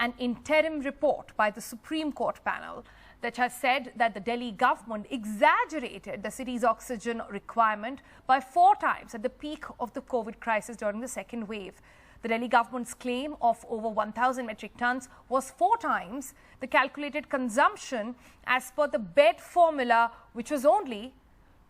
an interim report by the Supreme Court panel that has said that the Delhi government exaggerated the city's oxygen requirement by 4 times at the peak of the COVID crisis during the second wave. The Delhi government's claim of over 1,000 metric tons was 4 times the calculated consumption as per the bed formula, which was only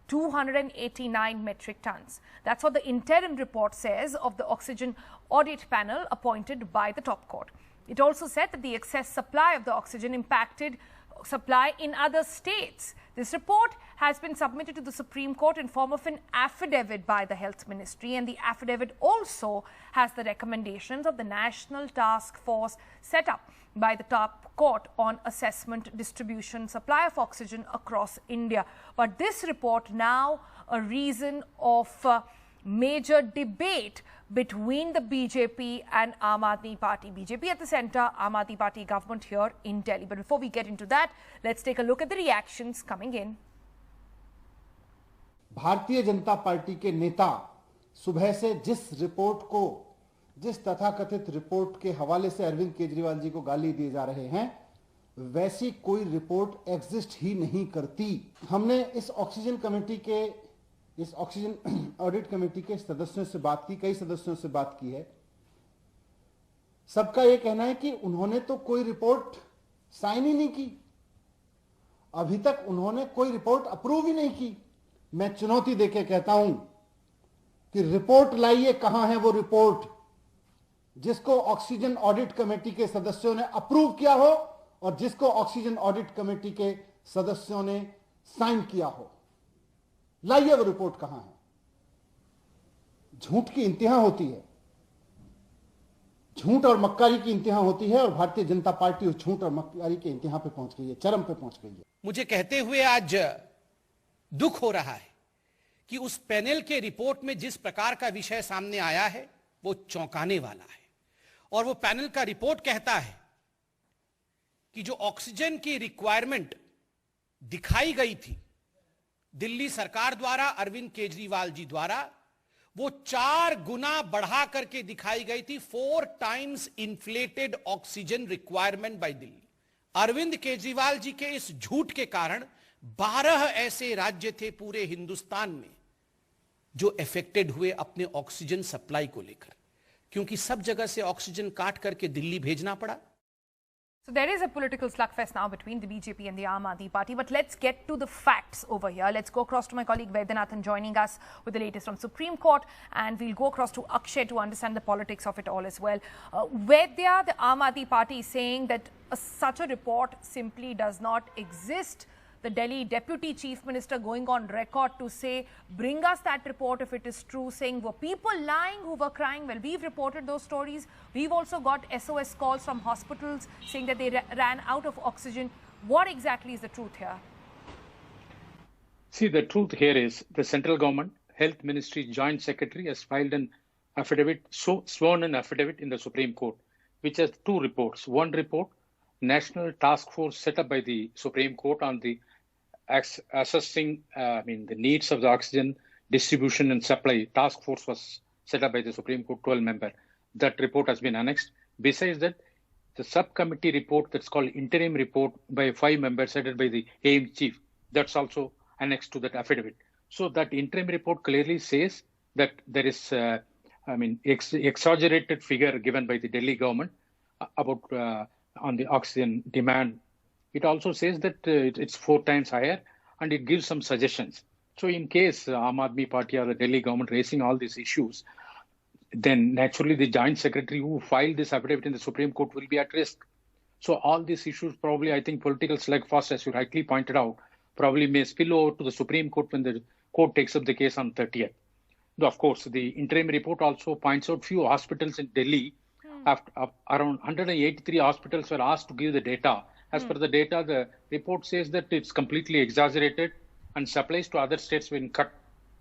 289 metric tons. That's what the interim report says of the oxygen audit panel appointed by the top court. It also said that the excess supply of the oxygen impacted supply in other states. This report has been submitted to the Supreme Court in form of an affidavit by the Health Ministry, and the affidavit also has the recommendations of the National Task Force set up by the top court on assessment, distribution, supply of oxygen across India. But this report now a reason of major debate between the BJP and Aam Aadmi Party. BJP at the centre, Aam Aadmi Party government here in Delhi. But before we get into that, let's take a look at the reactions coming in. Bharatiya Janata party के नेता सुबह से जिस तथाकथित report के हवाले से अरविंद केजरीवाल जी को गाली दिए जा रहे हैं, वैसी कोई रिपोर्ट एग्जिस्ट ही नहीं करती। हमने इस ऑक्सीजन ऑडिट कमेटी के सदस्यों से बात की, कई सदस्यों से बात की है। सबका यह कहना है कि उन्होंने तो कोई रिपोर्ट साइन ही नहीं की, अभी तक उन्होंने कोई रिपोर्ट अप्रूव ही नहीं की। मैं चुनौती देके कहता हूं कि रिपोर्ट लाइए, कहां है वो रिपोर्ट जिसको ऑक्सीजन ऑडिट कमेटी के सदस्यों ने अप्रूव किया हो और जिसको ऑक्सीजन ऑडिट कमेटी के सदस्यों ने साइन किया हो। लाइए वो रिपोर्ट कहां है। झूठ की इंतहा होती है, झूठ और मक्कारी की इंतहा होती है, और भारतीय जनता पार्टी उस झूठ और मक्कारी के इंतहा पे पहुंच गई है, चरम पे पहुंच गई है। मुझे कहते हुए आज दुख हो रहा है कि उस पैनल के रिपोर्ट में जिस प्रकार का विषय सामने आया है वो चौंकाने वाला है। और वो पैनल का रिपोर्ट कहता है कि जो ऑक्सीजन की रिक्वायरमेंट दिखाई गई थी दिल्ली सरकार द्वारा, अरविंद केजरीवाल जी द्वारा, वो 4 गुना बढ़ा करके दिखाई गई थी। 4 times inflated oxygen requirement by Delhi. Arvind Kejriwal ji के इस झूठ के कारण 12 ऐसे राज्य थे पूरे हिंदुस्तान में जो अफेक्टेड हुए अपने ऑक्सीजन सप्लाई को लेकर, क्योंकि सब जगह से ऑक्सीजन काट करके दिल्ली भेजना पड़ा। So there is a political slugfest now between the BJP and the Aam Aadmi Party. But let's get to the facts over here. Let's go across to my colleague Vaidyanathan joining us with the latest from Supreme Court, and we'll go across to Akshay to understand the politics of it all as well. Vaidya, the Aam Aadmi Party is saying that such a report simply does not exist. The Delhi Deputy Chief Minister going on record to say, bring us that report if it is true, saying were people lying who were crying? Well, we've reported those stories. We've also got SOS calls from hospitals saying that they ran out of oxygen. What exactly is the truth here? See, the truth here is the central government, Health Ministry Joint Secretary has filed an affidavit, sworn an affidavit in the Supreme Court, which has 2 reports. One report, National Task Force set up by the Supreme Court on the assessing the needs of the oxygen distribution and supply. Task force was set up by the Supreme Court, 12-member. That report has been annexed. Besides that, the subcommittee report that's called interim report by 5 members headed by the AIM chief, that's also annexed to that affidavit. So that interim report clearly says that there is exaggerated figure given by the Delhi government about on the oxygen demand. It also says that it's 4 times higher, and it gives some suggestions. So in case Aam Aadmi Party or the Delhi government raising all these issues, then naturally the Joint Secretary who filed this affidavit in the Supreme Court will be at risk. So all these issues probably, I think, political slugfest, as you rightly pointed out, probably may spill over to the Supreme Court when the court takes up the case on 30th. Though, of course, the interim report also points out few hospitals in Delhi, around 183 hospitals were asked to give the data. As per the data, the report says that it's completely exaggerated and supplies to other states been cut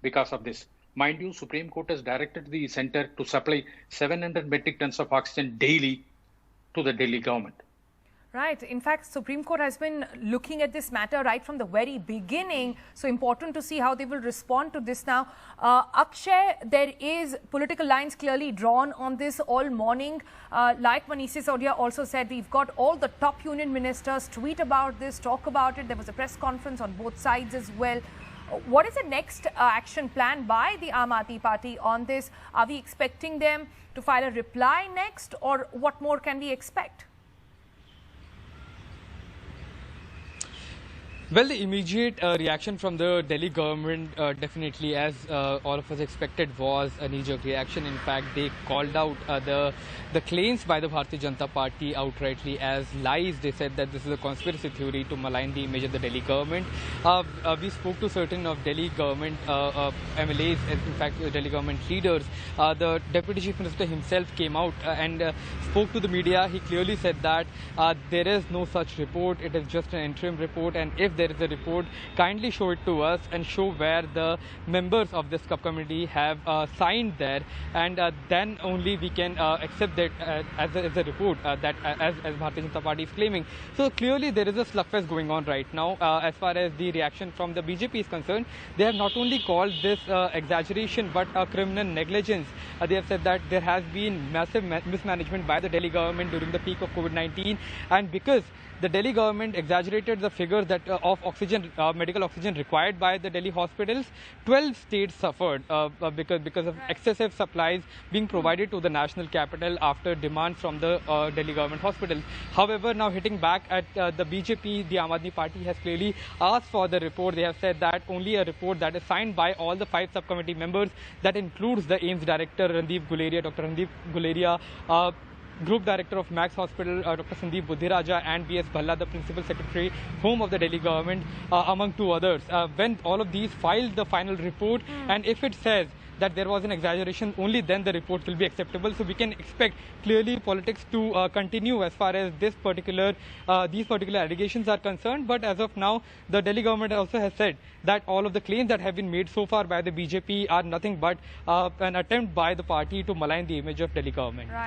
because of this. Mind you, Supreme Court has directed the center to supply 700 metric tons of oxygen daily to the Delhi government. Right. In fact, Supreme Court has been looking at this matter right from the very beginning. So important to see how they will respond to this now. Akshay, there is political lines clearly drawn on this all morning. Like Manish Sisodia also said, we've got all the top union ministers tweet about this, talk about it. There was a press conference on both sides as well. What is the next action plan by the Aam Aadmi Party on this? Are we expecting them to file a reply next, or what more can we expect? Well, the immediate reaction from the Delhi government, definitely, as all of us expected, was a knee-jerk reaction. In fact, they called out the claims by the Bharatiya Janata Party outrightly as lies. They said that this is a conspiracy theory to malign the image of the Delhi government. We spoke to certain of Delhi government MLAs, in fact, Delhi government leaders. The Deputy Chief Minister himself came out and spoke to the media. He clearly said that there is no such report. It is just an interim report, and if there is a report, kindly show it to us and show where the members of this subcommittee have signed there, and then only we can accept that as a report that as Bharatiya Janata Party is claiming. So clearly there is a slugfest going on right now. As far as the reaction from the BJP is concerned, they have not only called this exaggeration but criminal negligence. They have said that there has been massive mismanagement by the Delhi government during the peak of Covid-19, and because the Delhi government exaggerated the figure that of oxygen, medical oxygen required by the Delhi hospitals. 12 states suffered because of excessive supplies being provided to the national capital after demand from the Delhi government hospitals. However, now hitting back at the BJP, the Aam Aadmi Party has clearly asked for the report. They have said that only a report that is signed by all the 5 subcommittee members, that includes the AIIMS director Randeep Guleria, Dr. Randeep Guleria, Group Director of Max Hospital, Dr. Sandeep Budhiraja, and B.S. Bhalla, the Principal Secretary, Home of the Delhi government, among 2 others. When all of these filed the final report, and if it says that there was an exaggeration, only then the report will be acceptable. So we can expect clearly politics to continue as far as these particular allegations are concerned. But as of now, the Delhi government also has said that all of the claims that have been made so far by the BJP are nothing but an attempt by the party to malign the image of Delhi government. Right.